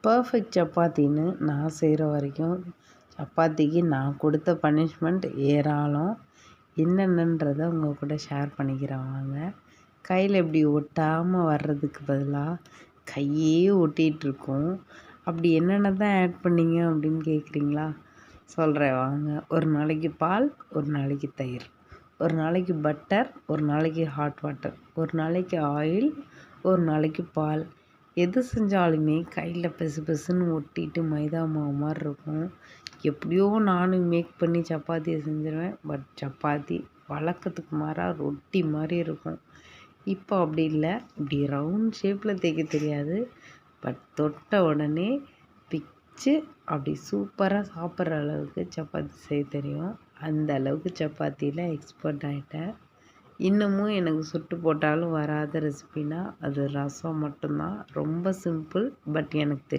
Perfect சப்பாத்தின்னு நான் செய்கிற வரைக்கும் சப்பாத்திக்கு நான் கொடுத்த பனிஷ்மெண்ட் ஏராளம். என்னென்னன்றதை உங்கள் கூட ஷேர் பண்ணிக்கிறேன் வாங்க. கையில் இப்படி ஒட்டாமல் வர்றதுக்கு பதிலாக கையே ஒட்டிகிட்ருக்கும். அப்படி என்னென்ன தான் ஆட் பண்ணீங்க அப்படின்னு கேட்குறீங்களா? சொல்கிறேன் வாங்க. ஒரு நாளைக்கு பால், ஒரு நாளைக்கு தயிர், ஒரு நாளைக்கு பட்டர், ஒரு நாளைக்கு ஹாட் வாட்டர், ஒரு நாளைக்கு ஆயில், ஒரு நாளைக்கு பால். எது செஞ்சாலுமே கையில் பெசு பெசுன்னு ஒட்டிட்டு மைதா மாவு மாதிரி இருக்கும். எப்படியோ நானும் மேக் பண்ணி சப்பாத்தியை செஞ்சிருவேன். பட் சப்பாத்தி வழக்கத்துக்கு மாறாக ரொட்டி மாதிரி இருக்கும். இப்போ அப்படி இல்லை. இப்படி ரவுண்ட் ஷேப்பில் தேய்க்க தெரியாது. பட் தொட்ட உடனே பிச்சு அப்படி சூப்பராக சாப்பிட்ற அளவுக்கு சப்பாத்தி செய்ய தெரியும். அந்த அளவுக்கு சப்பாத்தியில் எக்ஸ்பர்ட் ஆகிட்டேன். இன்னமும் எனக்கு சுட்டு போட்டாலும் வராத ரெசிபினா அது ரசம் மட்டும்தான். ரொம்ப சிம்பிள். பட் எனக்கு தெரியும்.